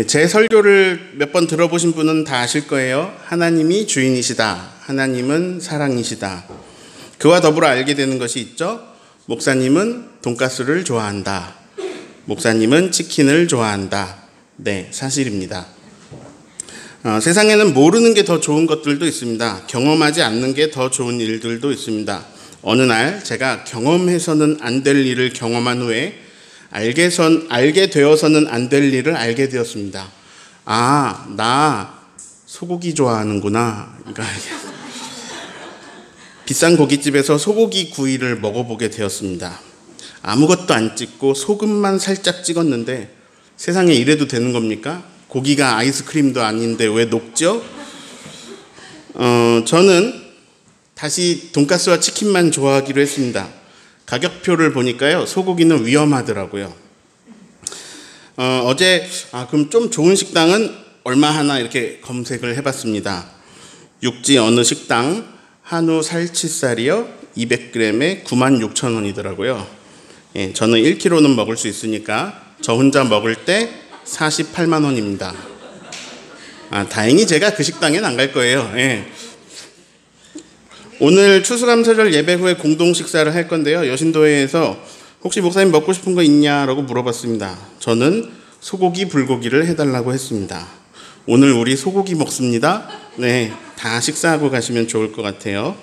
제 설교를 몇 번 들어보신 분은 다 아실 거예요. 하나님이 주인이시다. 하나님은 사랑이시다. 그와 더불어 알게 되는 것이 있죠. 목사님은 돈가스를 좋아한다. 목사님은 치킨을 좋아한다. 네, 사실입니다. 세상에는 모르는 게 더 좋은 것들도 있습니다. 경험하지 않는 게 더 좋은 일들도 있습니다. 어느 날 제가 경험해서는 안 될 일을 경험한 후에 알게 되어서는 안 될 일을 알게 되었습니다. 아, 나 소고기 좋아하는구나. 그러니까 비싼 고깃집에서 소고기 구이를 먹어보게 되었습니다. 아무것도 안 찍고 소금만 살짝 찍었는데 세상에 이래도 되는 겁니까? 고기가 아이스크림도 아닌데 왜 녹죠? 저는 다시 돈가스와 치킨만 좋아하기로 했습니다. 가격표를 보니까요, 소고기는 위험하더라고요. 어제 그럼 좀 좋은 식당은 얼마 하나 이렇게 검색을 해봤습니다. 육지 어느 식당 한우 살치살이요 200g에 96,000원이더라고요. 예, 저는 1kg는 먹을 수 있으니까 저 혼자 먹을 때 48만 원입니다. 다행히 제가 그 식당엔 안 갈 거예요. 예. 오늘 추수감사절 예배 후에 공동 식사를 할 건데요. 여신도회에서 혹시 목사님 먹고 싶은 거 있냐라고 물어봤습니다. 저는 소고기 불고기를 해달라고 했습니다. 오늘 우리 소고기 먹습니다. 네, 다 식사하고 가시면 좋을 것 같아요.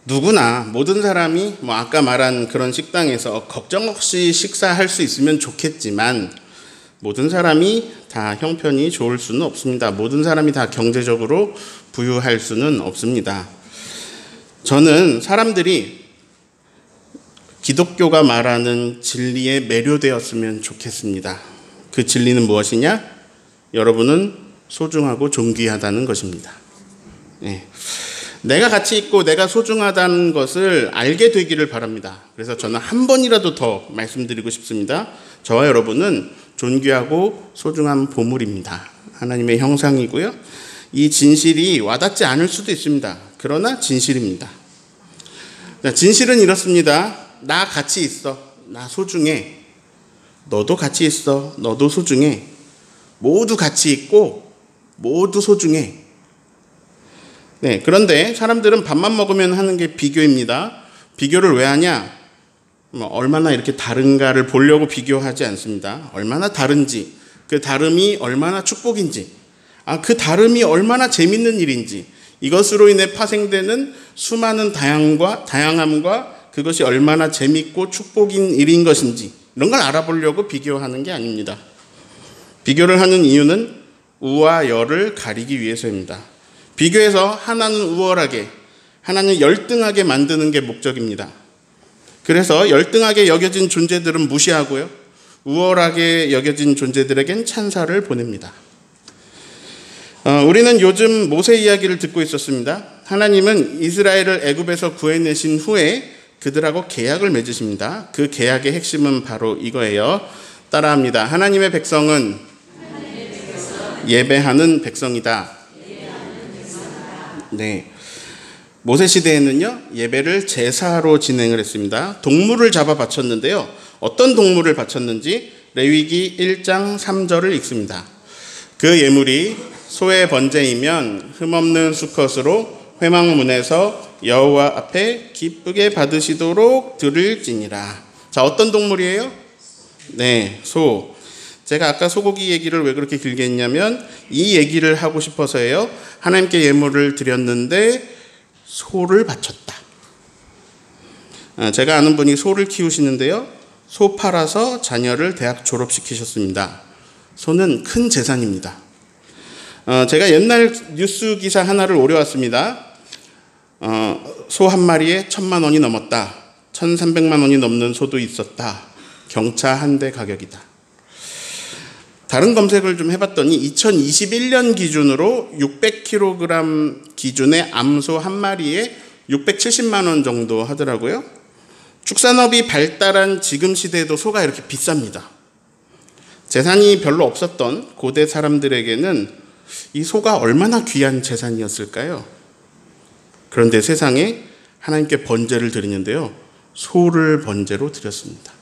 누구나 모든 사람이 아까 말한 그런 식당에서 걱정 없이 식사할 수 있으면 좋겠지만 모든 사람이 다 형편이 좋을 수는 없습니다. 모든 사람이 다 경제적으로 부유할 수는 없습니다. 저는 사람들이 기독교가 말하는 진리에 매료되었으면 좋겠습니다. 그 진리는 무엇이냐? 여러분은 소중하고 존귀하다는 것입니다. 네. 내가 가치 있고 내가 소중하다는 것을 알게 되기를 바랍니다. 그래서 저는 한 번이라도 더 말씀드리고 싶습니다. 저와 여러분은 존귀하고 소중한 보물입니다. 하나님의 형상이고요. 이 진실이 와닿지 않을 수도 있습니다. 그러나 진실입니다. 진실은 이렇습니다. 나 가치 있어. 나 소중해. 너도 가치 있어. 너도 소중해. 모두 가치 있고 모두 소중해. 네, 그런데 사람들은 밥만 먹으면 하는 게 비교입니다. 비교를 왜 하냐? 얼마나 이렇게 다른가를 보려고 비교하지 않습니다. 얼마나 다른지, 그 다름이 얼마나 축복인지, 그 다름이 얼마나 재밌는 일인지, 이것으로 인해 파생되는 수많은 다양함과 그것이 얼마나 재밌고 축복인 일인 것인지 이런 걸 알아보려고 비교하는 게 아닙니다. 비교를 하는 이유는 우와 열을 가리기 위해서입니다. 비교해서 하나는 우월하게, 하나는 열등하게 만드는 게 목적입니다. 그래서 열등하게 여겨진 존재들은 무시하고요, 우월하게 여겨진 존재들에겐 찬사를 보냅니다. 우리는 요즘 모세 이야기를 듣고 있었습니다. 하나님은 이스라엘을 애굽에서 구해내신 후에 그들하고 계약을 맺으십니다. 그 계약의 핵심은 바로 이거예요. 따라합니다. 하나님의 백성은 예배하는 백성이다. 네, 모세 시대에는요, 예배를 제사로 진행을 했습니다. 동물을 잡아 바쳤는데요. 어떤 동물을 바쳤는지 레위기 1장 3절을 읽습니다. 그 예물이 소의 번제이면 흠없는 수컷으로 회막문에서 여호와 앞에 기쁘게 받으시도록 드릴지니라. 자, 어떤 동물이에요? 네, 소. 제가 아까 소고기 얘기를 왜 그렇게 길게 했냐면 이 얘기를 하고 싶어서예요. 하나님께 예물을 드렸는데 소를 바쳤다. 제가 아는 분이 소를 키우시는데요. 소 팔아서 자녀를 대학 졸업시키셨습니다. 소는 큰 재산입니다. 제가 옛날 뉴스 기사 하나를 오려왔습니다. 소 한 마리에 1,000만 원이 넘었다. 1,300만 원이 넘는 소도 있었다. 경차 한 대 가격이다. 다른 검색을 좀 해봤더니 2021년 기준으로 600kg 기준의 암소 한 마리에 670만 원 정도 하더라고요. 축산업이 발달한 지금 시대에도 소가 이렇게 비쌉니다. 재산이 별로 없었던 고대 사람들에게는 이 소가 얼마나 귀한 재산이었을까요? 그런데 세상에 하나님께 번제를 드리는데요, 소를 번제로 드렸습니다.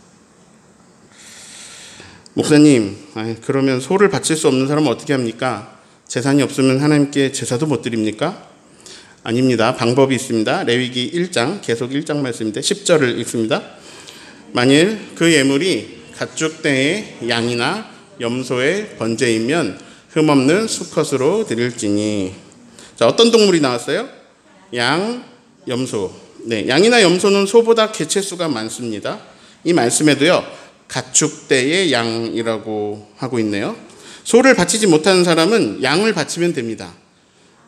목사님, 그러면 소를 바칠 수 없는 사람은 어떻게 합니까? 재산이 없으면 하나님께 제사도 못 드립니까? 아닙니다. 방법이 있습니다. 레위기 1장, 계속 1장 말씀인데 10절을 읽습니다. 만일 그 예물이 가축대의 양이나 염소의 번제이면 흠없는 수컷으로 드릴지니. 자, 어떤 동물이 나왔어요? 양, 염소. 네, 양이나 염소는 소보다 개체수가 많습니다. 이 말씀에도요, 가축대의 양이라고 하고 있네요. 소를 바치지 못하는 사람은 양을 바치면 됩니다.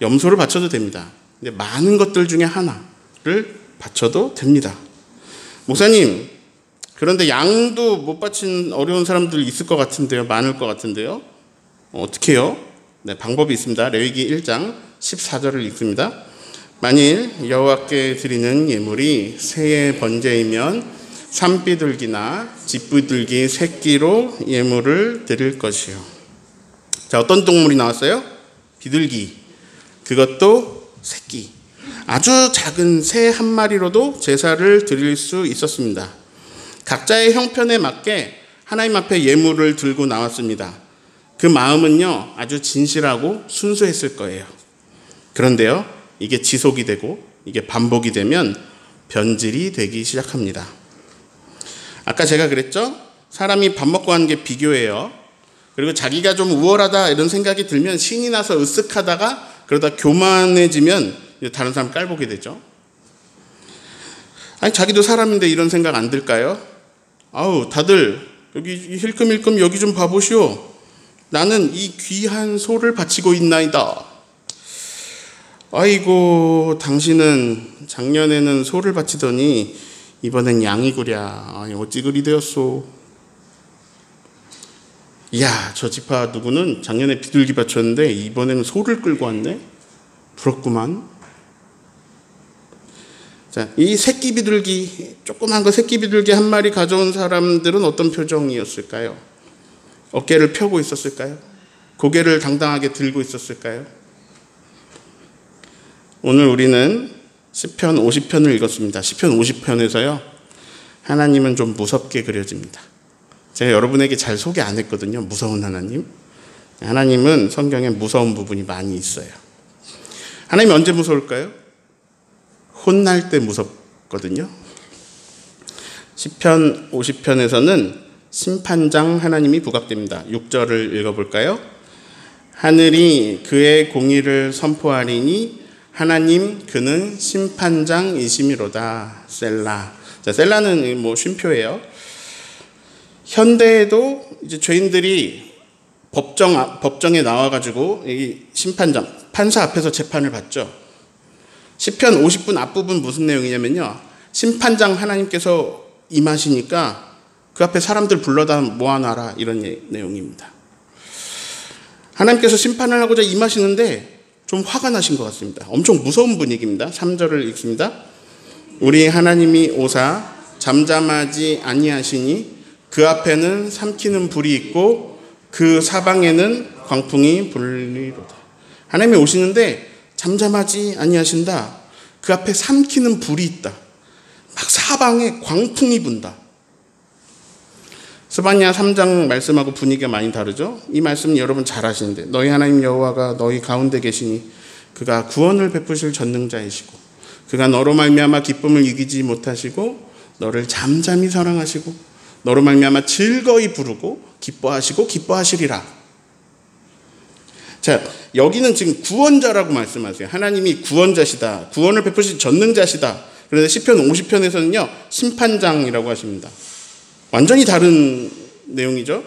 염소를 바쳐도 됩니다. 근데 많은 것들 중에 하나를 바쳐도 됩니다. 목사님, 그런데 양도 못 바친 어려운 사람들 있을 것 같은데요. 많을 것 같은데요. 어떻게 해요? 네, 방법이 있습니다. 레위기 1장 14절을 읽습니다. 만일 여호와께 드리는 예물이 새의 번제이면 산비둘기나 집비둘기 새끼로 예물을 드릴 것이요. 자, 어떤 동물이 나왔어요? 비둘기. 그것도 새끼. 아주 작은 새 한 마리로도 제사를 드릴 수 있었습니다. 각자의 형편에 맞게 하나님 앞에 예물을 들고 나왔습니다. 그 마음은요, 아주 진실하고 순수했을 거예요. 그런데요, 이게 지속이 되고 이게 반복이 되면 변질이 되기 시작합니다. 아까 제가 그랬죠? 사람이 밥 먹고 하는 게 비교예요. 그리고 자기가 좀 우월하다 이런 생각이 들면 신이 나서 으쓱하다가 그러다 교만해지면 다른 사람 깔보게 되죠. 아니, 자기도 사람인데 이런 생각 안 들까요? 아우, 다들 여기 힐끔힐끔 여기 좀 봐보시오. 나는 이 귀한 소를 바치고 있나이다. 아이고, 당신은 작년에는 소를 바치더니 이번엔 양이구랴. 아니, 어찌 그리 되었소. 이야, 저 지파 누구는 작년에 비둘기 바쳤는데 이번에는 소를 끌고 왔네. 부럽구만. 자, 이 새끼 비둘기, 조그만 거 새끼 비둘기 한 마리 가져온 사람들은 어떤 표정이었을까요? 어깨를 펴고 있었을까요? 고개를 당당하게 들고 있었을까요? 오늘 우리는 시편 50편을 읽었습니다. 시편 50편에서요, 하나님은 좀 무섭게 그려집니다. 제가 여러분에게 잘 소개 안 했거든요. 무서운 하나님. 하나님은 성경에 무서운 부분이 많이 있어요. 하나님이 언제 무서울까요? 혼날 때 무섭거든요. 시편 50편에서는 심판장 하나님이 부각됩니다. 6절을 읽어볼까요? 하늘이 그의 공의를 선포하리니 하나님 그는 심판장이심이로다. 셀라. 자, 셀라는 뭐 쉼표예요. 현대에도 이제 죄인들이 법정에 나와가지고 이 심판장, 판사 앞에서 재판을 받죠. 시편 50분 앞부분 무슨 내용이냐면요, 심판장 하나님께서 임하시니까 그 앞에 사람들 불러다 모아놔라, 이런 내용입니다. 하나님께서 심판을 하고자 임하시는데 좀 화가 나신 것 같습니다. 엄청 무서운 분위기입니다. 3절을 읽습니다. 우리 하나님이 오사 잠잠하지 아니하시니 그 앞에는 삼키는 불이 있고 그 사방에는 광풍이 불리로다. 하나님이 오시는데 잠잠하지 아니하신다. 그 앞에 삼키는 불이 있다. 막 사방에 광풍이 분다. 스바냐 3장 말씀하고 분위기가 많이 다르죠. 이 말씀 여러분 잘 아시는데, 너희 하나님 여호와가 너희 가운데 계시니 그가 구원을 베푸실 전능자이시고 그가 너로 말미암아 기쁨을 이기지 못하시고 너를 잠잠히 사랑하시고 너로 말미암아 즐거이 부르고 기뻐하시리라. 자, 여기는 지금 구원자라고 말씀하세요. 하나님이 구원자시다. 구원을 베푸실 전능자시다. 그런데 시편 50편에서는요, 심판장이라고 하십니다. 완전히 다른 내용이죠.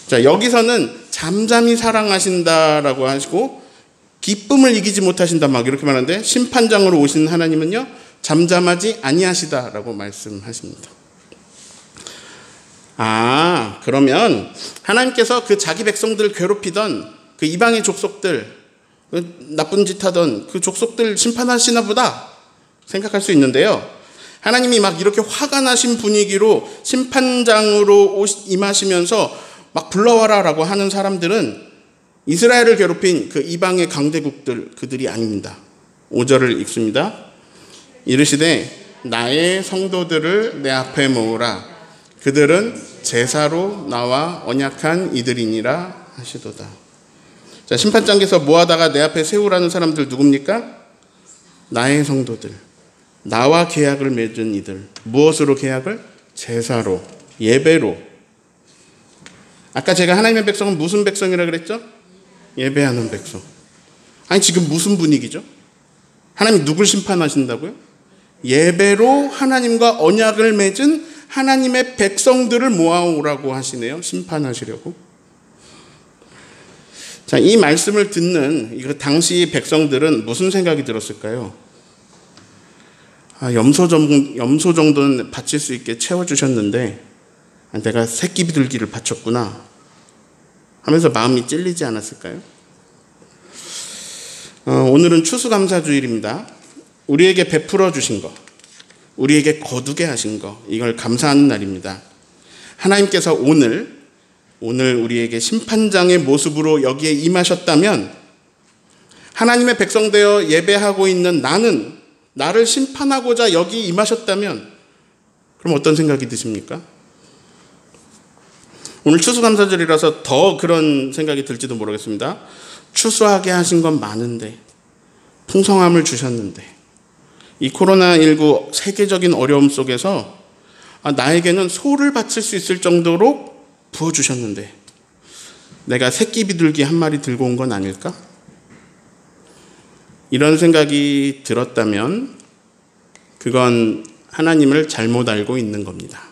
자, 여기서는 잠잠히 사랑하신다라고 하시고 기쁨을 이기지 못하신다, 막 이렇게 말하는데, 심판장으로 오신 하나님은요, 잠잠하지 아니하시다라고 말씀하십니다. 아, 그러면 하나님께서 그 자기 백성들을 괴롭히던 그 이방의 족속들, 나쁜 짓 하던 그 족속들 심판하시나 보다 생각할 수 있는데요, 하나님이 막 이렇게 화가 나신 분위기로 심판장으로 임하시면서 막 불러와라 라고 하는 사람들은 이스라엘을 괴롭힌 그 이방의 강대국들, 그들이 아닙니다. 5절을 읽습니다. 이르시되 나의 성도들을 내 앞에 모으라. 그들은 제사로 나와 언약한 이들이니라 하시도다. 자, 심판장에서 모아다가 내 앞에 세우라는 사람들 누굽니까? 나의 성도들, 나와 계약을 맺은 이들. 무엇으로 계약을? 제사로, 예배로. 아까 제가 하나님의 백성은 무슨 백성이라 그랬죠? 예배하는 백성. 아니 지금 무슨 분위기죠? 하나님 누굴 심판하신다고요? 예배로 하나님과 언약을 맺은 하나님의 백성들을 모아오라고 하시네요. 심판하시려고. 자, 이 말씀을 듣는 이거 당시 백성들은 무슨 생각이 들었을까요? 염소 정도는 바칠 수 있게 채워주셨는데 내가 새끼 비둘기를 바쳤구나 하면서 마음이 찔리지 않았을까요? 오늘은 추수감사주일입니다. 우리에게 베풀어 주신 것, 우리에게 거두게 하신 것, 이걸 감사하는 날입니다. 하나님께서 오늘 우리에게 심판장의 모습으로 여기에 임하셨다면 하나님의 백성 되어 예배하고 있는 나를 심판하고자 여기 임하셨다면 그럼 어떤 생각이 드십니까? 오늘 추수감사절이라서 더 그런 생각이 들지도 모르겠습니다. 추수하게 하신 건 많은데, 풍성함을 주셨는데, 이 코로나19 세계적인 어려움 속에서 나에게는 소를 바칠 수 있을 정도로 부어주셨는데 내가 새끼 비둘기 한 마리 들고 온 건 아닐까? 이런 생각이 들었다면 그건 하나님을 잘못 알고 있는 겁니다.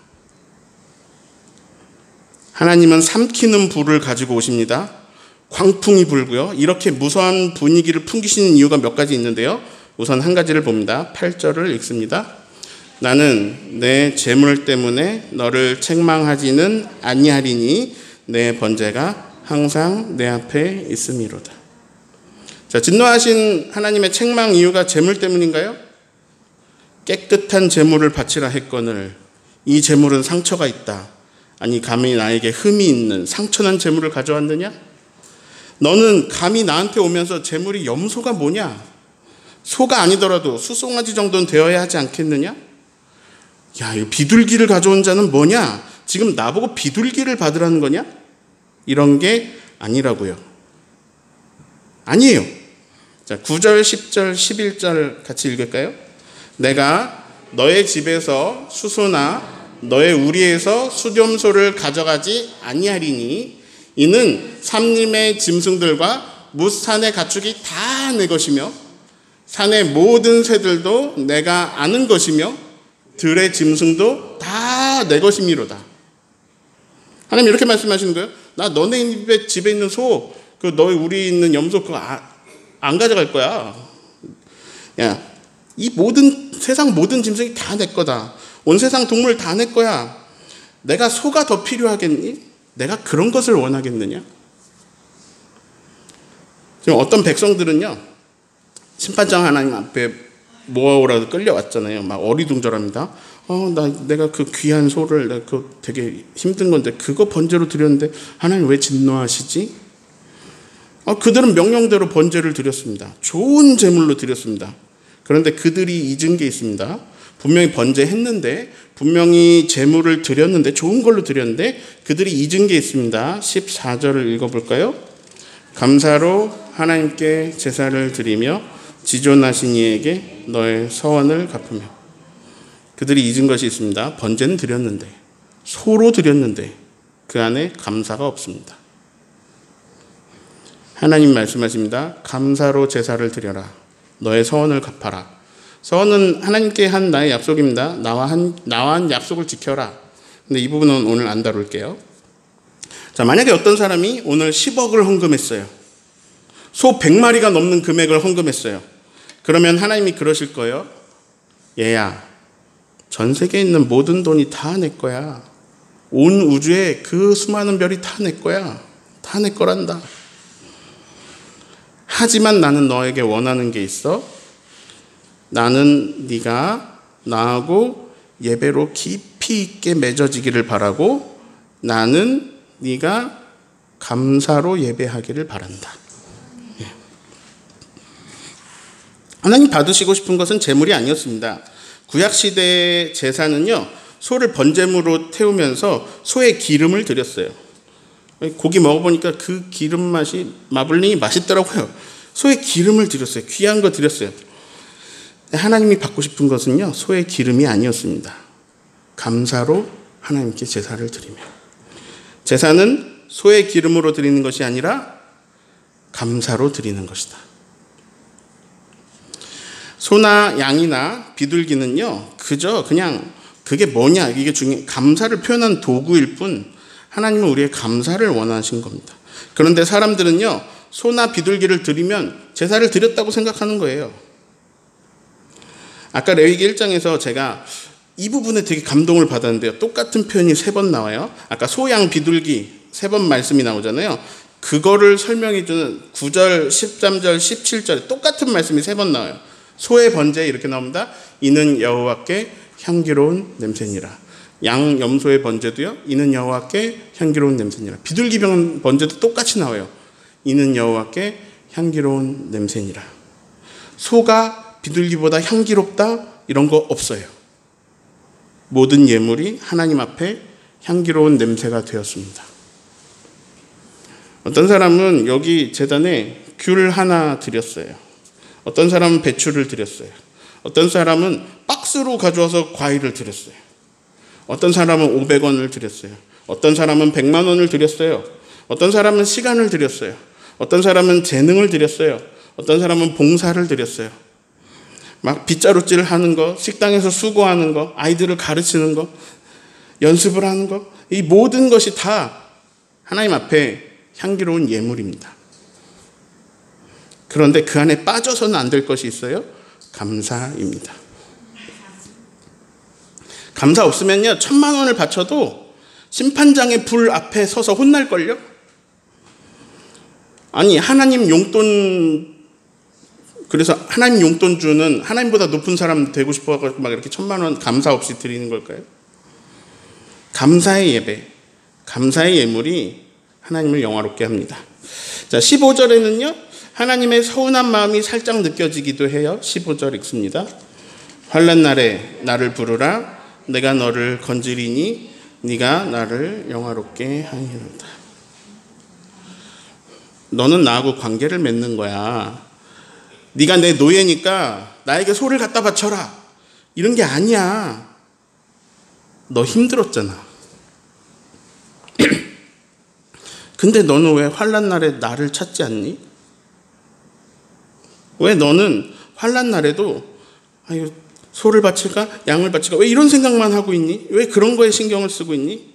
하나님은 삼키는 불을 가지고 오십니다. 광풍이 불고요. 이렇게 무서운 분위기를 풍기시는 이유가 몇 가지 있는데요. 우선 한 가지를 봅니다. 8절을 읽습니다. 나는 내 재물 때문에 너를 책망하지는 아니하리니 내 번제가 항상 내 앞에 있음이로다. 자, 진노하신 하나님의 책망 이유가 재물 때문인가요? 깨끗한 재물을 바치라 했거늘 이 재물은 상처가 있다. 아니 감히 나에게 흠이 있는 상처난 재물을 가져왔느냐? 너는 감히 나한테 오면서 재물이 염소가 뭐냐? 소가 아니더라도 수송아지 정도는 되어야 하지 않겠느냐? 야, 이 비둘기를 가져온 자는 뭐냐? 지금 나보고 비둘기를 받으라는 거냐? 이런 게 아니라고요. 아니에요. 자, 9절, 10절, 11절 같이 읽을까요? 내가 너의 집에서 수소나 너의 우리에서 수렴소를 가져가지 아니하리니 이는 산림의 짐승들과 뭇산의 가축이 다 내 것이며 산의 모든 새들도 내가 아는 것이며 들의 짐승도 다 내 것이미로다. 하나님 이렇게 말씀하시는 거예요. 나 너네 집에 있는 소, 너희 우리 있는 염소 그거 안 가져갈 거야. 야, 이 세상 모든 짐승이 다 내 거다. 온 세상 동물 다 내 거야. 내가 소가 더 필요하겠니? 내가 그런 것을 원하겠느냐? 지금 어떤 백성들은요, 심판장 하나님 앞에 모아오라고 끌려왔잖아요. 막 어리둥절합니다. 내가 그 귀한 소를, 내가 그 되게 힘든 건데, 그거 번제로 드렸는데, 하나님 왜 진노하시지? 그들은 명령대로 번제를 드렸습니다. 좋은 제물로 드렸습니다. 그런데 그들이 잊은 게 있습니다. 분명히 번제했는데, 분명히 제물을 드렸는데, 좋은 걸로 드렸는데, 그들이 잊은 게 있습니다. 14절을 읽어볼까요? 감사로 하나님께 제사를 드리며 지존하신 이에게 너의 서원을 갚으며. 그들이 잊은 것이 있습니다. 번제는 드렸는데, 소로 드렸는데 그 안에 감사가 없습니다. 하나님 말씀하십니다. 감사로 제사를 드려라. 너의 서원을 갚아라. 서원은 하나님께 한 나의 약속입니다. 나와 한 약속을 지켜라. 근데 이 부분은 오늘 안 다룰게요. 자, 만약에 어떤 사람이 오늘 10억을 헌금했어요. 소 100마리가 넘는 금액을 헌금했어요. 그러면 하나님이 그러실 거예요. 얘야, 전 세계에 있는 모든 돈이 다 내 거야. 온 우주에 그 수많은 별이 다 내 거야. 다 내 거란다. 하지만 나는 너에게 원하는 게 있어. 나는 네가 나하고 예배로 깊이 있게 맺어지기를 바라고 나는 네가 감사로 예배하기를 바란다. 하나님 받으시고 싶은 것은 재물이 아니었습니다. 구약시대의 제사는요, 소를 번제물로 태우면서 소의 기름을 드렸어요. 고기 먹어보니까 그 기름 맛이 마블링이 맛있더라고요. 소의 기름을 드렸어요. 귀한 거 드렸어요. 하나님이 받고 싶은 것은요, 소의 기름이 아니었습니다. 감사로 하나님께 제사를 드리며, 제사는 소의 기름으로 드리는 것이 아니라 감사로 드리는 것이다. 소나 양이나 비둘기는요, 그냥 그게 뭐냐, 이게 감사를 표현한 도구일 뿐 하나님은 우리의 감사를 원하신 겁니다. 그런데 사람들은요, 소나 비둘기를 드리면 제사를 드렸다고 생각하는 거예요. 아까 레위기 1장에서 제가 이 부분에 되게 감동을 받았는데요. 똑같은 표현이 3번 나와요. 아까 소, 양, 비둘기 3번 말씀이 나오잖아요. 그거를 설명해주는 9절, 13절, 17절에 똑같은 말씀이 3번 나와요. 소의 번제 이렇게 나옵니다. 이는 여호와께 향기로운 냄새니라. 양, 염소의 번제도요. 이는 여호와께 향기로운 냄새니라. 비둘기 번제도 똑같이 나와요. 이는 여호와께 향기로운 냄새니라. 소가 비둘기보다 향기롭다? 이런 거 없어요. 모든 예물이 하나님 앞에 향기로운 냄새가 되었습니다. 어떤 사람은 여기 제단에 귤 하나 드렸어요. 어떤 사람은 배추를 드렸어요. 어떤 사람은 박스로 가져와서 과일을 드렸어요. 어떤 사람은 500원을 드렸어요. 어떤 사람은 100만 원을 드렸어요. 어떤 사람은 시간을 드렸어요. 어떤 사람은 재능을 드렸어요. 어떤 사람은 봉사를 드렸어요. 막 빗자루질 하는 거, 식당에서 수고하는 거, 아이들을 가르치는 거, 연습을 하는 거, 이 모든 것이 다 하나님 앞에 향기로운 예물입니다. 그런데 그 안에 빠져서는 안 될 것이 있어요. 감사입니다. 감사 없으면요, 1000만 원을 바쳐도 심판장의 불 앞에 서서 혼날걸요? 아니, 하나님 용돈, 그래서 하나님 용돈 주는, 하나님보다 높은 사람 되고 싶어가지고 막 이렇게 1000만 원 감사 없이 드리는 걸까요? 감사의 예배, 감사의 예물이 하나님을 영화롭게 합니다. 자, 15절에는요, 하나님의 서운한 마음이 살짝 느껴지기도 해요. 15절 읽습니다. 환난 날에 나를 부르라. 내가 너를 건지리니 네가 나를 영화롭게 하리로다. 너는 나하고 관계를 맺는 거야. 네가 내 노예니까 나에게 소를 갖다 바쳐라. 이런 게 아니야. 너 힘들었잖아. 근데 너는 왜 환난 날에 나를 찾지 않니? 왜 너는 환난 날에도 아유, 소를 바칠까? 양을 바칠까? 왜 이런 생각만 하고 있니? 왜 그런 거에 신경을 쓰고 있니?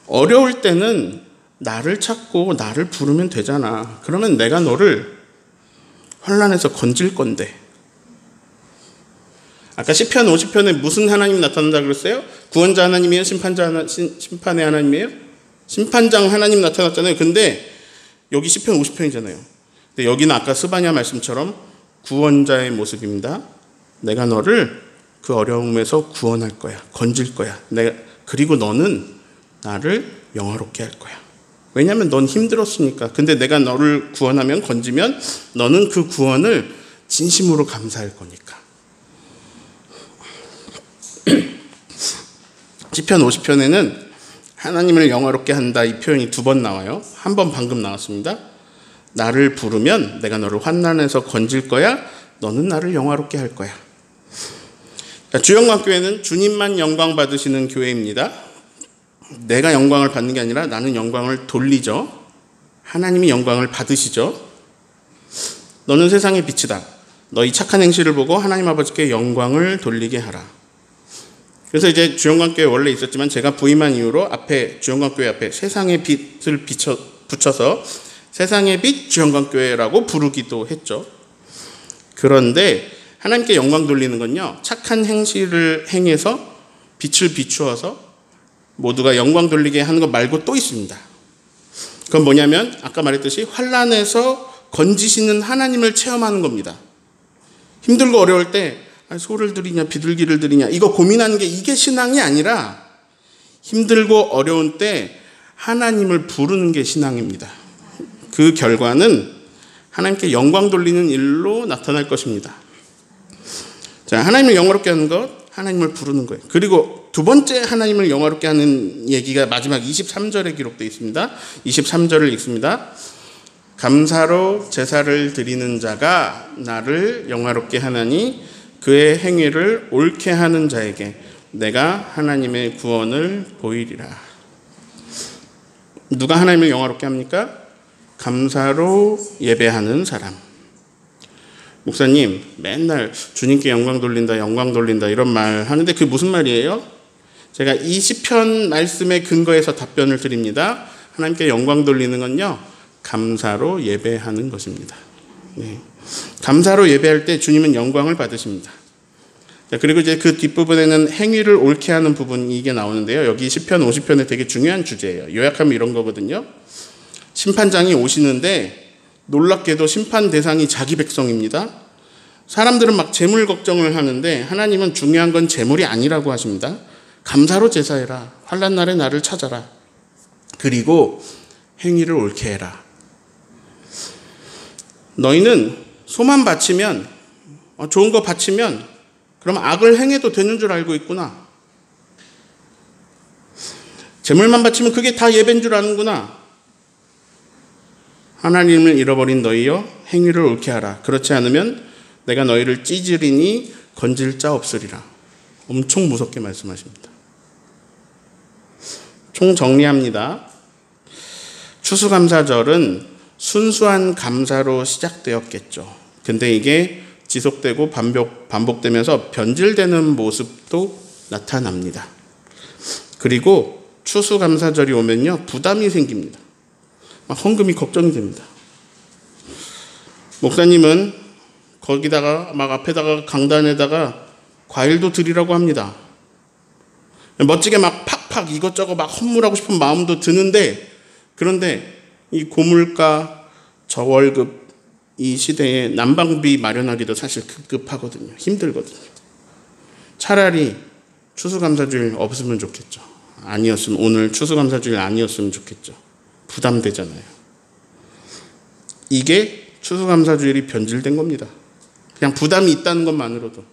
어려울 때는 나를 찾고 나를 부르면 되잖아. 그러면 내가 너를 환난에서 건질 건데. 아까 시편 50편에 무슨 하나님이 나타난다 그랬어요? 구원자 하나님이에요? 심판의 하나님이에요? 심판장 하나님 나타났잖아요. 근데 여기 시편 50편이잖아요. 근데 여기는 아까 스바냐 말씀처럼 구원자의 모습입니다. 내가 너를 그 어려움에서 구원할 거야. 건질 거야. 그리고 너는 나를 영화롭게 할 거야. 왜냐하면 넌 힘들었으니까. 근데 내가 너를 구원하면, 건지면 너는 그 구원을 진심으로 감사할 거니까. 시편 50편에는 하나님을 영화롭게 한다 이 표현이 2번 나와요. 한 번 방금 나왔습니다. 나를 부르면 내가 너를 환난에서 건질 거야. 너는 나를 영화롭게 할 거야. 주영광교회는 주님만 영광 받으시는 교회입니다. 내가 영광을 받는 게 아니라 나는 영광을 돌리죠. 하나님이 영광을 받으시죠. 너는 세상의 빛이다. 너희 착한 행실을 보고 하나님 아버지께 영광을 돌리게 하라. 그래서 이제 주영광교회 원래 있었지만 제가 부임한 이후로 주영광교회 앞에 세상의 빛을 붙여서 세상의 빛 주영광교회라고 부르기도 했죠. 그런데 하나님께 영광 돌리는 건요, 착한 행실을 행해서 빛을 비추어서 모두가 영광 돌리게 하는 것 말고 또 있습니다. 그건 뭐냐면 아까 말했듯이 환난에서 건지시는 하나님을 체험하는 겁니다. 힘들고 어려울 때 소를 드리냐 비둘기를 드리냐 이거 고민하는 게 이게 신앙이 아니라 힘들고 어려운 때 하나님을 부르는 게 신앙입니다. 그 결과는 하나님께 영광 돌리는 일로 나타날 것입니다. 자, 하나님을 영화롭게 하는 것, 하나님을 부르는 거예요. 그리고 두 번째 하나님을 영화롭게 하는 얘기가 마지막 23절에 기록되어 있습니다. 23절을 읽습니다. 감사로 제사를 드리는 자가 나를 영화롭게 하나니 그의 행위를 옳게 하는 자에게 내가 하나님의 구원을 보이리라. 누가 하나님을 영화롭게 합니까? 감사로 예배하는 사람. 목사님, 맨날 주님께 영광 돌린다, 영광 돌린다 이런 말 하는데 그게 무슨 말이에요? 제가 이 시편 말씀의 근거에서 답변을 드립니다. 하나님께 영광 돌리는 건요, 감사로 예배하는 것입니다. 네. 감사로 예배할 때 주님은 영광을 받으십니다. 그리고 이제 그 뒷부분에는 행위를 옳게 하는 부분이 이게 나오는데요. 여기 시편 50편에 되게 중요한 주제예요. 요약하면 이런 거거든요. 심판장이 오시는데 놀랍게도 심판 대상이 자기 백성입니다. 사람들은 막 재물 걱정을 하는데 하나님은 중요한 건 재물이 아니라고 하십니다. 감사로 제사해라. 환난 날에 나를 찾아라. 그리고 행위를 옳게 해라. 너희는 소만 바치면, 좋은 거 바치면 그럼 악을 행해도 되는 줄 알고 있구나. 재물만 바치면 그게 다 예배인 줄 아는구나. 하나님을 잃어버린 너희여 행위를 옳게 하라. 그렇지 않으면 내가 너희를 찢으리니 건질 자 없으리라. 엄청 무섭게 말씀하십니다. 총정리합니다. 추수감사절은 순수한 감사로 시작되었겠죠. 근데 이게 지속되고 반복되면서 변질되는 모습도 나타납니다. 그리고 추수감사절이 오면요, 부담이 생깁니다. 헌금이 걱정이 됩니다. 목사님은 거기다가 막 앞에다가 강단에다가 과일도 드리라고 합니다. 멋지게 막 팍팍 이것저것 막 헌물하고 싶은 마음도 드는데, 그런데 이 고물가 저월급 이 시대에 난방비 마련하기도 사실 급급하거든요. 힘들거든요. 차라리 추수감사주일 없으면 좋겠죠. 아니었으면, 오늘 추수감사주일 아니었으면 좋겠죠. 부담되잖아요. 이게 추수감사주일이 변질된 겁니다. 그냥 부담이 있다는 것만으로도.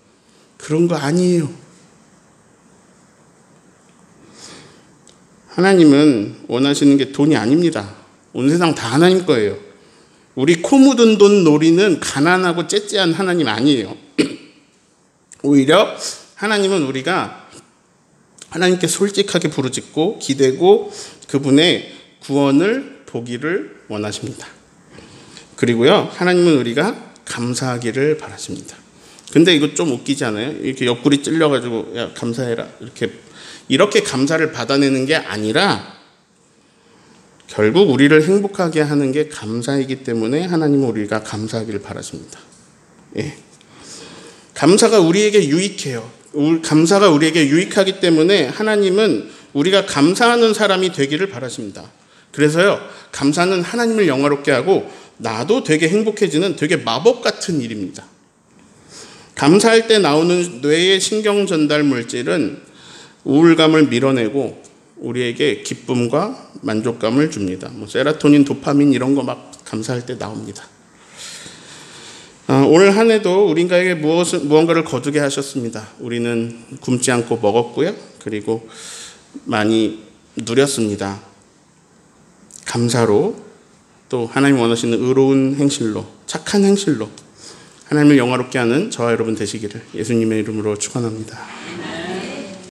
그런 거 아니에요. 하나님은 원하시는 게 돈이 아닙니다. 온 세상 다 하나님 거예요. 우리 코 묻은 돈 노리는 가난하고 째째한 하나님 아니에요. 오히려 하나님은 우리가 하나님께 솔직하게 부르짖고 기대고 그분의 구원을 보기를 원하십니다. 그리고요, 하나님은 우리가 감사하기를 바라십니다. 근데 이거 좀 웃기지 않아요? 이렇게 옆구리 찔려가지고 야 감사해라 이렇게 감사를 받아내는 게 아니라 결국 우리를 행복하게 하는 게 감사이기 때문에 하나님은 우리가 감사하기를 바라십니다. 예. 감사가 우리에게 유익해요. 감사가 우리에게 유익하기 때문에 하나님은 우리가 감사하는 사람이 되기를 바라십니다. 그래서요, 감사는 하나님을 영화롭게 하고 나도 되게 행복해지는 되게 마법 같은 일입니다. 감사할 때 나오는 뇌의 신경 전달 물질은 우울감을 밀어내고 우리에게 기쁨과 만족감을 줍니다. 세로토닌, 도파민 이런 거 막 감사할 때 나옵니다. 오늘 한 해도 우리에게 무언가를 거두게 하셨습니다. 우리는 굶지 않고 먹었고요. 그리고 많이 누렸습니다. 감사로, 또 하나님 원하시는 의로운 행실로, 착한 행실로 하나님을 영화롭게 하는 저와 여러분 되시기를 예수님의 이름으로 축원합니다.